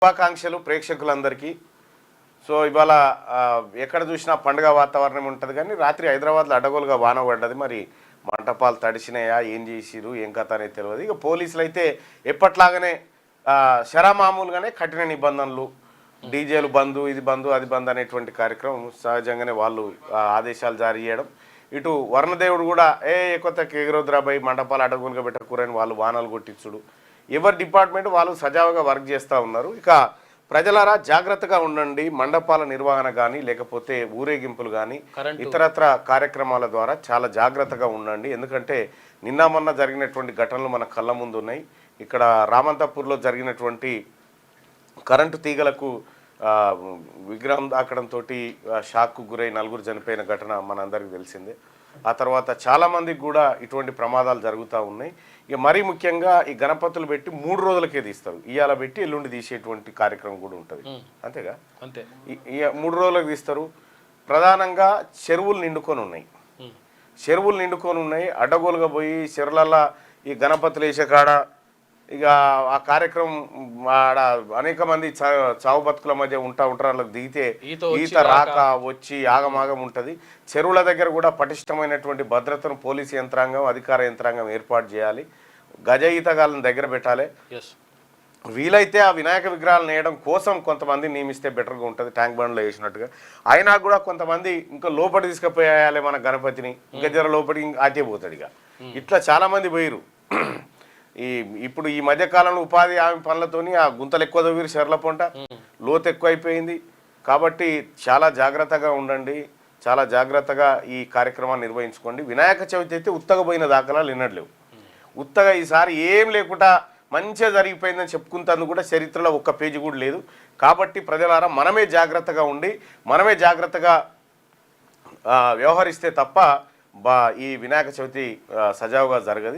శుభాకాంక్షలు ప్రేక్షకులందరికీ. సో ఇవాళ ఎక్కడ చూసినా పండుగ వాతావరణం ఉంటుంది, కానీ రాత్రి హైదరాబాద్లో అడ్డగోలుగా వాన పడ్డది. మరి మంటపాలు తడిసినాయా, ఏం చేసిరు, ఏం కథ అనేది తెలియదు. ఇక పోలీసులు అయితే ఎప్పట్లాగానే శరామామూలుగానే కఠిన నిబంధనలు, డీజేలు బంద్, ఇది బంద్, అది బంద్ అనేటువంటి కార్యక్రమం సహజంగానే వాళ్ళు ఆదేశాలు జారీ చేయడం. ఇటు వర్ణదేవుడు కూడా కొత్తకి ఎగురొద్దురాబాయి మంటపాలు అడ్డగోలుగా పెట్టకూరని వాళ్ళు వానాలు కొట్టించుడు. ఎవరి డిపార్ట్మెంట్ వాళ్ళు సజావుగా వర్క్ చేస్తూ ఉన్నారు. ఇక ప్రజలారా జాగ్రత్తగా ఉండండి. మండపాల నిర్వహణ కానీ లేకపోతే ఊరేగింపులు కానీ ఇతరత్ర కార్యక్రమాల ద్వారా చాలా జాగ్రత్తగా ఉండండి. ఎందుకంటే నిన్న మొన్న జరిగినటువంటి ఘటనలు మన కళ్ళ ముందు ఉన్నాయి. ఇక్కడ రామంతపూర్లో జరిగినటువంటి కరెంటు తీగలకు విగ్రహం దాకడంతో షాక్కు గురై 4 చనిపోయిన ఘటన మనందరికీ తెలిసిందే. ఆ తర్వాత చాలామందికి కూడా ఇటువంటి ప్రమాదాలు జరుగుతూ ఉన్నాయి. ఇక మరీ ముఖ్యంగా ఈ గణపతులు పెట్టి 3 రోజులకే తీస్తారు. ఇవాళ పెట్టి ఎల్లుండి తీసేటువంటి కార్యక్రమం కూడా ఉంటుంది. అంతేగా, అంతే. 3 రోజులకు తీస్తారు. ప్రధానంగా చెరువులు నిండుకొని ఉన్నాయి. చెరువులు నిండుకొని ఉన్నాయి. అడ్డగోలుగా పోయి చెరువులల్లో ఈ గణపతులు వేసే కాడ ఇక ఆ కార్యక్రమం ఆడ అనేక మంది చావు బతుకుల మధ్య ఉంటారు. వాళ్ళకి దిగితే ఈత రాక వచ్చి ఆగమాగం ఉంటుంది. చెరువుల దగ్గర కూడా పటిష్టమైనటువంటి భద్రతను పోలీసు యంత్రాంగం, అధికార యంత్రాంగం ఏర్పాటు చేయాలి. గజ ఈతగాళ్ళని దగ్గర పెట్టాలి. వీలైతే ఆ వినాయక విగ్రహాలు నేయడం కోసం కొంతమంది నియమిస్తే బెటర్గా ఉంటుంది, ట్యాంక్ బండ్లో వేసినట్టుగా. అయినా కూడా కొంతమంది ఇంకా లోపలి తీసుకుపోయాలి మన గణపతిని, ఇంకా జర లోపలికి ఆటే పోతాడు. ఇక ఇట్లా చాలామంది పోయిరు. ఇప్పుడు ఈ మధ్య కాలంలో ఉపాధి హామీ పనులతోని ఆ గుంతలు ఎక్కువ తవ్విరు, చెర్ల పొంట లోతు ఎక్కువ అయిపోయింది. కాబట్టి చాలా జాగ్రత్తగా ఉండండి, చాలా జాగ్రత్తగా ఈ కార్యక్రమాన్ని నిర్వహించుకోండి. వినాయక చవితి అయితే ఉత్తగా పోయిన దాఖలాలు వినట్లేవు. ఉత్తగా ఈసారి ఏం లేకుండా మంచిగా జరిగిపోయిందని చెప్పుకుంటందుకు కూడా చరిత్రలో ఒక్క పేజీ కూడా లేదు. కాబట్టి ప్రజలారా మనమే జాగ్రత్తగా ఉండి మనమే జాగ్రత్తగా వ్యవహరిస్తే తప్ప ఈ వినాయక చవితి సజావుగా జరగదు.